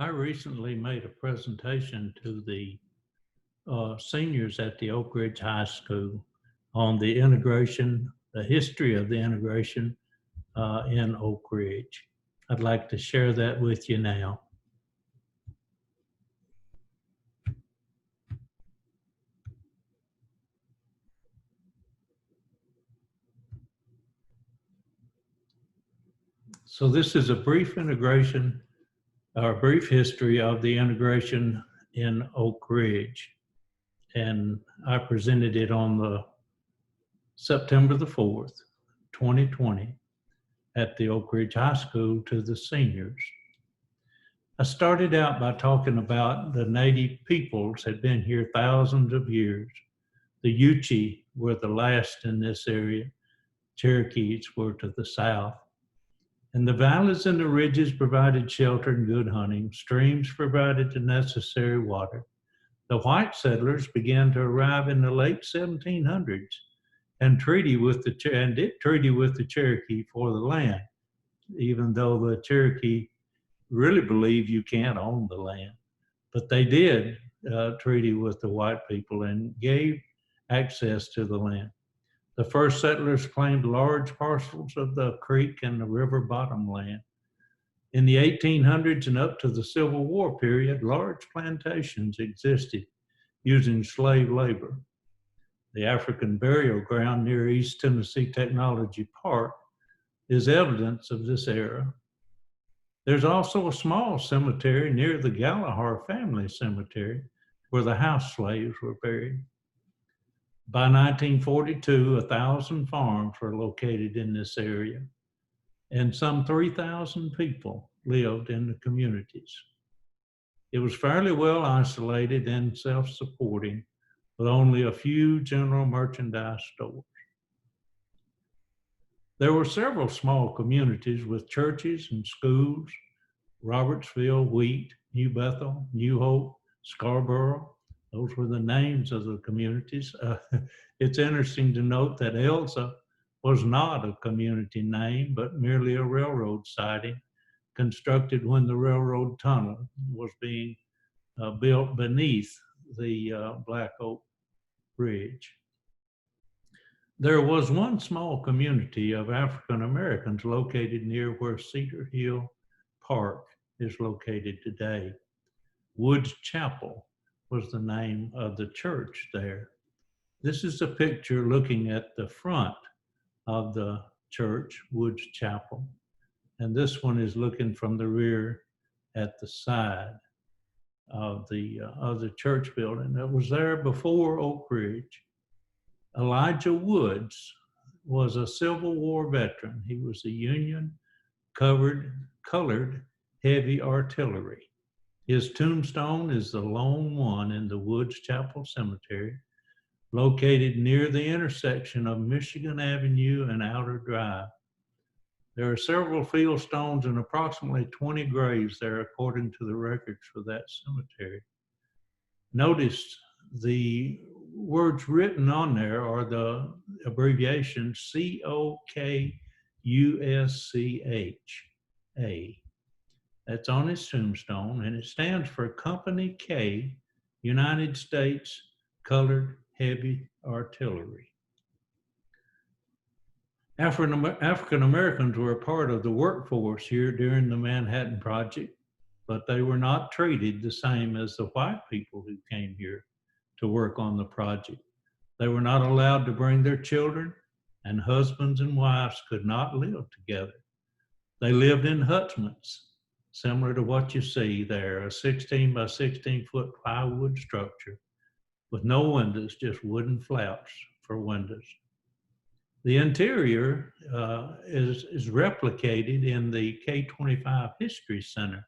I recently made a presentation to the seniors at the Oak Ridge High School on the integration, the history of the integration in Oak Ridge. I'd like to share that with you now. So this is a brief integration, or a brief history of the integration in Oak Ridge. And I presented it on the September the 4th, 2020, at the Oak Ridge High School to the seniors. I started out by talking about the native peoples had been here thousands of years. The Yuchi were the last in this area. Cherokees were to the south. And the valleys and the ridges provided shelter and good hunting. Streams provided the necessary water. The white settlers began to arrive in the late 1700s and did treaty with the Cherokee for the land, even though the Cherokee really believe you can't own the land. But they did treaty with the white people and gave access to the land. The first settlers claimed large parcels of the creek and the river bottom land. In the 1800s and up to the Civil War period, large plantations existed using slave labor. The African burial ground near East Tennessee Technology Park is evidence of this era. There's also a small cemetery near the Gallagher family cemetery where the house slaves were buried. By 1942, 1,000 farms were located in this area, and some 3,000 people lived in the communities. It was fairly well isolated and self-supporting, with only a few general merchandise stores. There were several small communities with churches and schools: Robertsville, Wheat, New Bethel, New Hope, Scarborough. Those were the names of the communities. It's interesting to note that Elsa was not a community name, but merely a railroad siding constructed when the railroad tunnel was being built beneath the Black Oak Bridge. There was one small community of African Americans located near where Cedar Hill Park is located today. Woods Chapel was the name of the church there. This is a picture looking at the front of the church, Woods Chapel. And this one is looking from the rear at the side of the church building that was there before Oak Ridge. Elijah Woods was a Civil War veteran. He was a Union colored heavy artillery. His tombstone is the lone one in the Woods Chapel Cemetery, located near the intersection of Michigan Avenue and Outer Drive. There are several field stones and approximately 20 graves there according to the records for that cemetery. Notice the words written on there are the abbreviation COKUSCHA. That's on his tombstone, and it stands for Company K, United States Colored Heavy Artillery. African Americans were a part of the workforce here during the Manhattan Project, but they were not treated the same as the white people who came here to work on the project. They were not allowed to bring their children, and husbands and wives could not live together. They lived in hutments, similar to what you see there, a 16 by 16 foot plywood structure with no windows, just wooden flaps for windows. The interior is replicated in the K-25 History Center.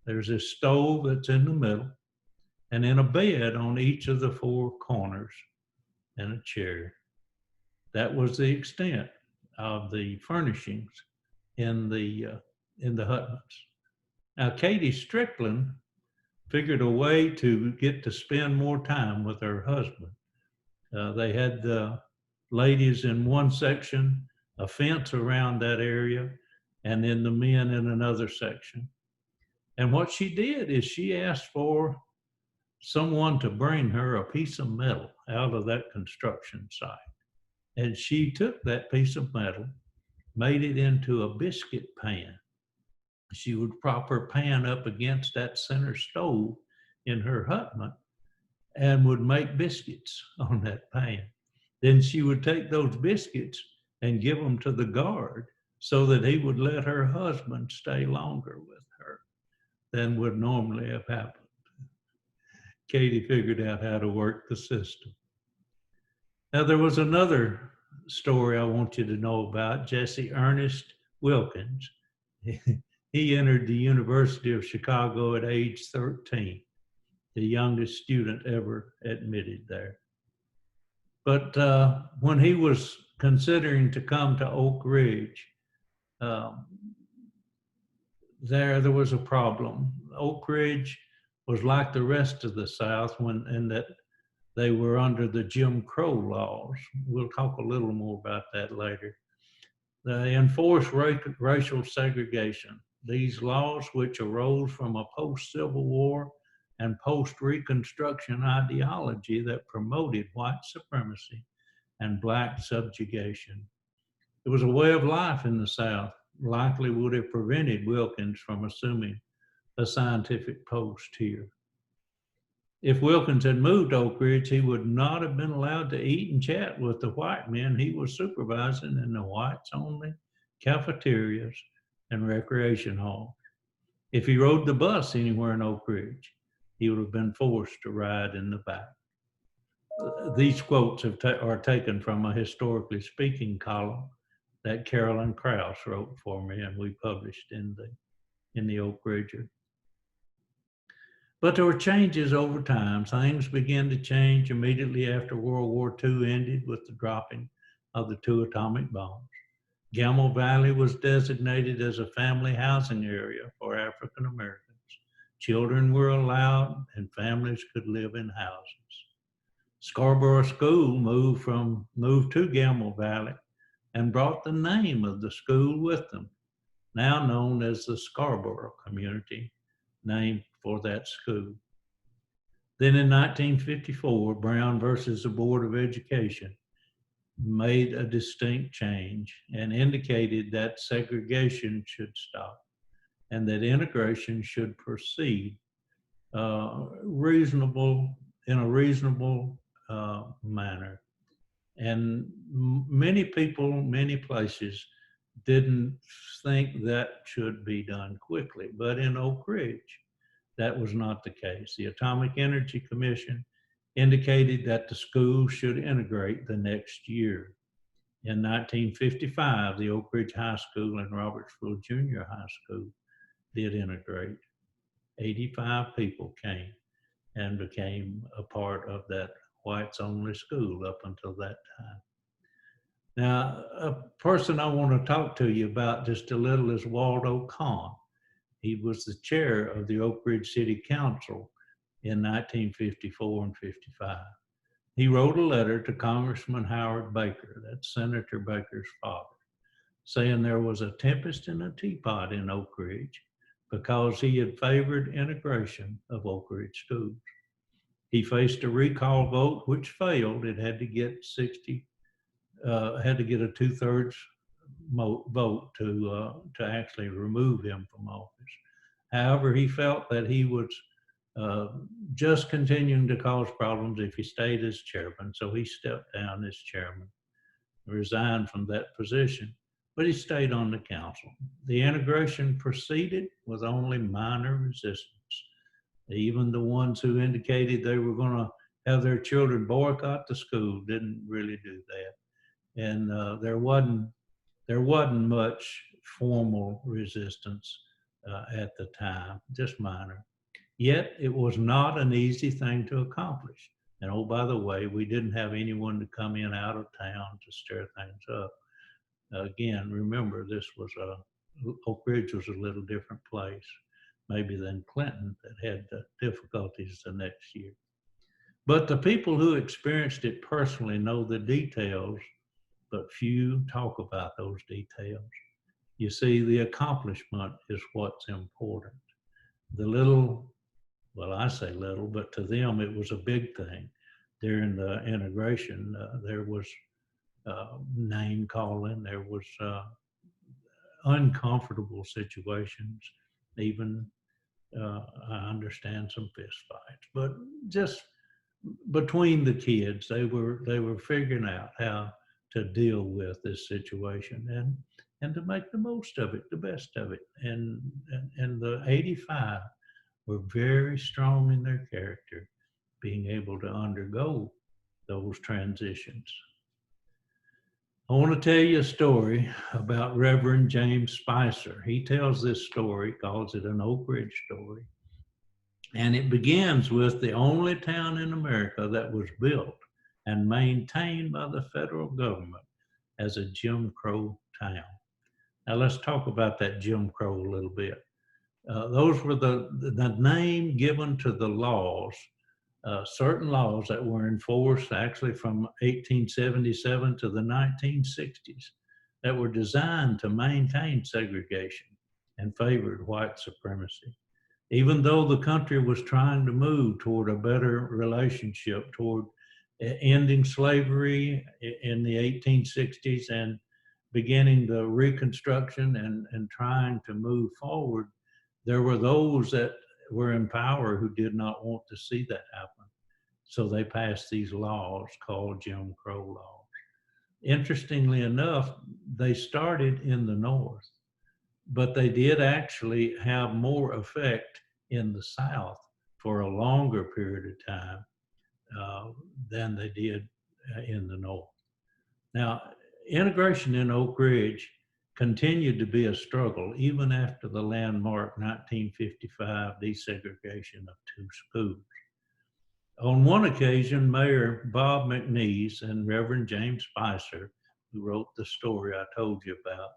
There's a stove that's in the middle, and then a bed on each of the four corners and a chair. That was the extent of the furnishings in the hutments. Now, Katie Strickland figured a way to get to spend more time with her husband. They had the ladies in one section, a fence around that area, and then the men in another section. And what she did is she asked for someone to bring her a piece of metal out of that construction site. And she took that piece of metal, made it into a biscuit pan. She would prop her pan up against that center stove in her hutment and would make biscuits on that pan. Then she would take those biscuits and give them to the guard so that he would let her husband stay longer with her than would normally have happened. Katie figured out how to work the system. Now, there was another story I want you to know about, Jesse Ernest Wilkins. He entered the University of Chicago at age 13, the youngest student ever admitted there. But when he was considering to come to Oak Ridge, there was a problem. Oak Ridge was like the rest of the South in that they were under the Jim Crow laws. We'll talk a little more about that later. They enforced racial segregation. These laws, which arose from a post-Civil War and post-Reconstruction ideology that promoted white supremacy and Black subjugation. It was a way of life in the South, likely would have prevented Wilkins from assuming a scientific post here. If Wilkins had moved to Oak Ridge, he would not have been allowed to eat and chat with the white men he was supervising in the whites-only cafeterias and recreation halls. If he rode the bus anywhere in Oak Ridge, he would have been forced to ride in the back. These quotes are taken from a Historically Speaking column that Carolyn Krause wrote for me, and we published in the Oak Ridger. But there were changes over time. Things began to change immediately after World War II ended with the dropping of the 2 atomic bombs. Gamble Valley was designated as a family housing area for African Americans. Children were allowed and families could live in houses. Scarborough School moved to Gamble Valley and brought the name of the school with them, now known as the Scarborough Community, named for that school. Then in 1954, Brown versus the Board of Education made a distinct change and indicated that segregation should stop and that integration should proceed in a reasonable manner. And many people, many places didn't think that should be done quickly, but in Oak Ridge, that was not the case. The Atomic Energy Commission indicated that the school should integrate the next year. In 1955, the Oak Ridge High School and Robertsville Junior High School did integrate. 85 people came and became a part of that whites-only school up until that time. Now, a person I want to talk to you about just a little is Waldo Kahn. He was the chair of the Oak Ridge City Council in 1954 and 55. He wrote a letter to Congressman Howard Baker, that's Senator Baker's father, saying there was a tempest in a teapot in Oak Ridge because he had favored integration of Oak Ridge schools. He faced a recall vote which failed. It had to get a 2/3 vote to actually remove him from office. However, he felt that he was just continuing to cause problems if he stayed as chairman, so he stepped down as chairman, resigned from that position, but he stayed on the council. The integration proceeded with only minor resistance. Even the ones who indicated they were going to have their children boycott the school didn't really do that. And there wasn't much formal resistance at the time, just minor. Yet it was not an easy thing to accomplish. And oh, by the way, we didn't have anyone to come in out of town to stir things up. Again, remember, Oak Ridge was a little different place, maybe than Clinton, that had difficulties the next year. But the people who experienced it personally know the details, but few talk about those details. You see, the accomplishment is what's important. the little, well, I say little, but to them it was a big thing. During the integration, there was name calling, there was uncomfortable situations, even I understand some fist fights, but just between the kids, they were figuring out how to deal with this situation and to make the most of it, the best of it. And the 85 were very strong in their character, being able to undergo those transitions. I want to tell you a story about Reverend James Spicer. He tells this story, calls it an Oak Ridge story. And it begins with the only town in America that was built and maintained by the federal government as a Jim Crow town. Now let's talk about that Jim Crow a little bit. Those were the name given to the laws, certain laws that were enforced actually from 1877 to the 1960s that were designed to maintain segregation and favored white supremacy. Even though the country was trying to move toward a better relationship, toward ending slavery in the 1860s and beginning the Reconstruction and trying to move forward, there were those that were in power who did not want to see that happen. So they passed these laws called Jim Crow laws. Interestingly enough, they started in the North, but they did actually have more effect in the South for a longer period of time than they did in the North. Now, integration in Oak Ridge continued to be a struggle even after the landmark 1955 desegregation of 2 schools. On one occasion, Mayor Bob McNeese and Reverend James Spicer, who wrote the story I told you about,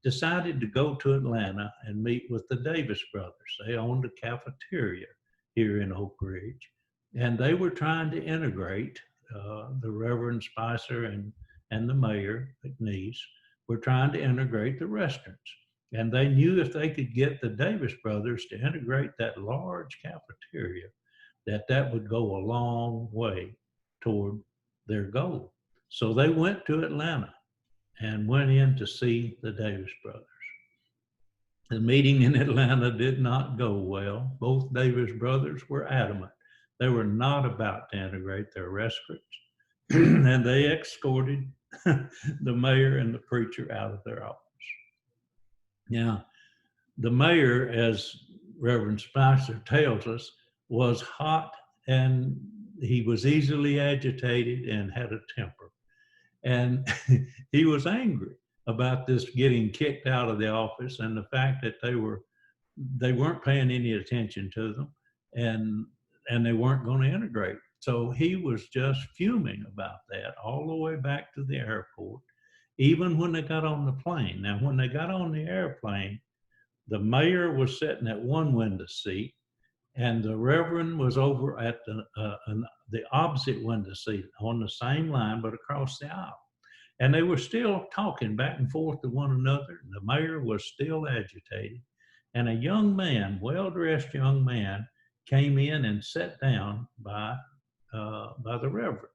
decided to go to Atlanta and meet with the Davis brothers. They owned a cafeteria here in Oak Ridge, and they were trying to integrate the Reverend Spicer and the Mayor McNeese were trying to integrate the restaurants. And they knew if they could get the Davis brothers to integrate that large cafeteria, that would go a long way toward their goal. So they went to Atlanta and went in to see the Davis brothers. The meeting in Atlanta did not go well. Both Davis brothers were adamant. They were not about to integrate their restaurants, and they escorted the mayor and the preacher out of their office. Now, the mayor, as Reverend Spicer tells us, was hot and he was easily agitated and had a temper. And he was angry about this getting kicked out of the office and the fact that they weren't paying any attention to them and they weren't going to integrate. So he was just fuming about that all the way back to the airport, even when they got on the plane. Now, when they got on the airplane, the mayor was sitting at one window seat and the reverend was over at the opposite window seat on the same line, but across the aisle. And they were still talking back and forth to one another. And the mayor was still agitated. And a young man, well-dressed young man, came in and sat down by the reverend.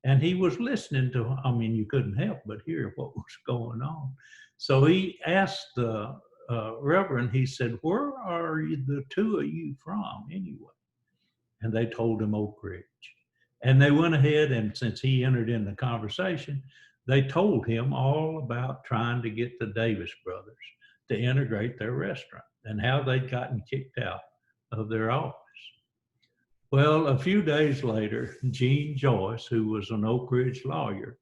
And he was listening to, I mean, you couldn't help but hear what was going on. So he asked the reverend, he said, "Where are the two of you from anyway?" And they told him Oak Ridge. And they went ahead, and since he entered in the conversation, they told him all about trying to get the Davis brothers to integrate their restaurant and how they'd gotten kicked out of their office. Well, a few days later, Gene Joyce, who was an Oak Ridge lawyer,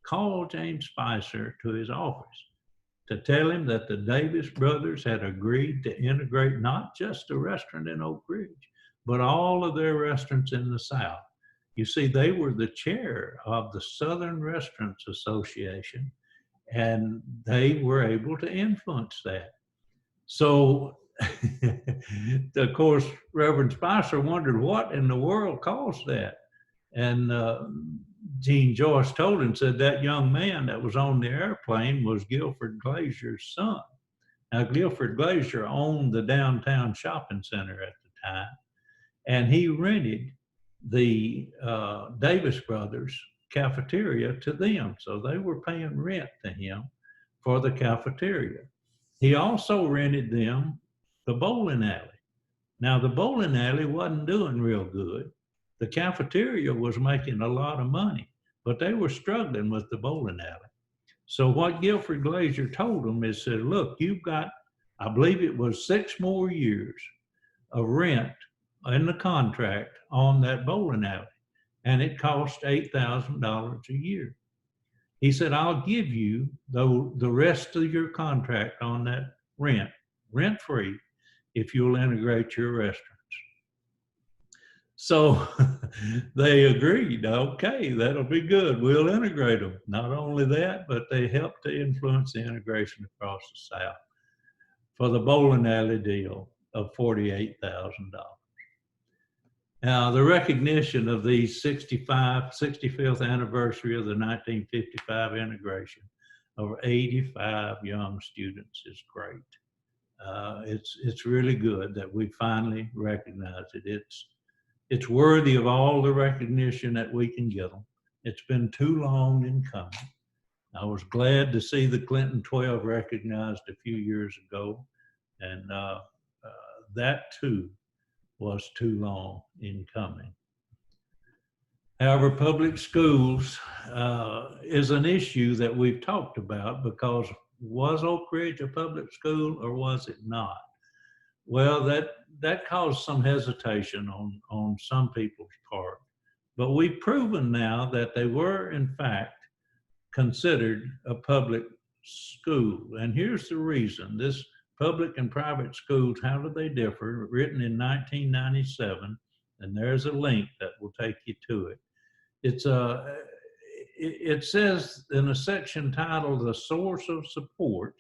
called James Spicer to his office to tell him that the Davis brothers had agreed to integrate not just a restaurant in Oak Ridge, but all of their restaurants in the South. You see, they were the chair of the Southern Restaurants Association, and they were able to influence that. So, of course, Reverend Spicer wondered what in the world caused that. And Gene Joyce told him, said that young man that was on the airplane was Guilford Glazier's son. Now, Guilford Glazier owned the downtown shopping center at the time, and he rented the Davis Brothers cafeteria to them. So they were paying rent to him for the cafeteria. He also rented them the bowling alley. Now, the bowling alley wasn't doing real good. The cafeteria was making a lot of money, but they were struggling with the bowling alley. So what Guilford Glazier told them is, said, look, you've got, I believe it was 6 more years of rent in the contract on that bowling alley, and it cost $8,000 a year. He said, I'll give you the rest of your contract on that rent free, if you'll integrate your restaurants. So they agreed, okay, that'll be good. We'll integrate them. Not only that, but they helped to influence the integration across the South for the bowling alley deal of $48,000. Now, the recognition of the 65th anniversary of the 1955 integration of 85 young students is great. It's really good that we finally recognize it. It's worthy of all the recognition that we can give them. It's been too long in coming. I was glad to see the Clinton 12 recognized a few years ago, and that too was too long in coming. However, public schools is an issue that we've talked about, because was Oak Ridge a public school or was it not? Well, that caused some hesitation on some people's part. But we've proven now that they were, in fact, considered a public school. And here's the reason. This public and private schools, how do they differ? Written in 1997, and there's a link that will take you to it. It says in a section titled "The Source of Support,"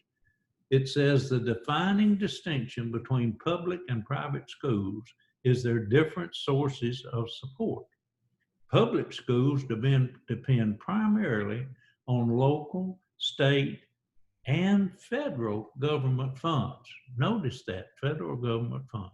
it says the defining distinction between public and private schools is their different sources of support. Public schools depend primarily on local, state, and federal government funds. Notice that, federal government funds.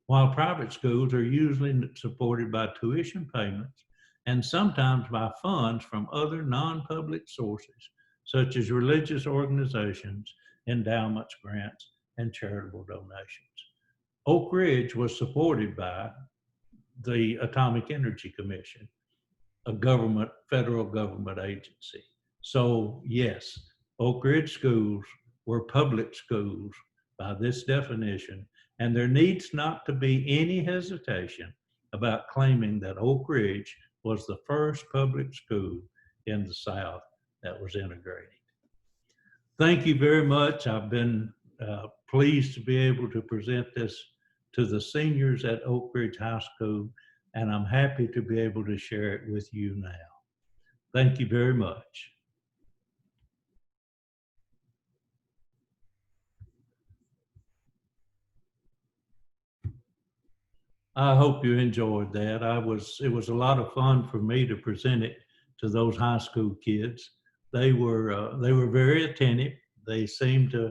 While private schools are usually supported by tuition payments and sometimes by funds from other non-public sources, such as religious organizations, endowments, grants, and charitable donations. Oak Ridge was supported by the Atomic Energy Commission, a federal government agency. So yes, Oak Ridge schools were public schools by this definition, and there needs not to be any hesitation about claiming that Oak Ridge was the first public school in the South that was integrated. Thank you very much. I've been pleased to be able to present this to the seniors at Oak Ridge High School, and I'm happy to be able to share it with you now. Thank you very much. I hope you enjoyed that. It was a lot of fun for me to present it to those high school kids. They were very attentive. They seemed to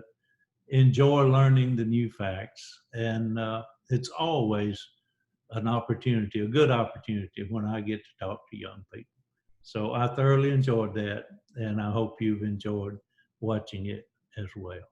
enjoy learning the new facts, and it's always an opportunity, a good opportunity, when I get to talk to young people. So I thoroughly enjoyed that, and I hope you've enjoyed watching it as well.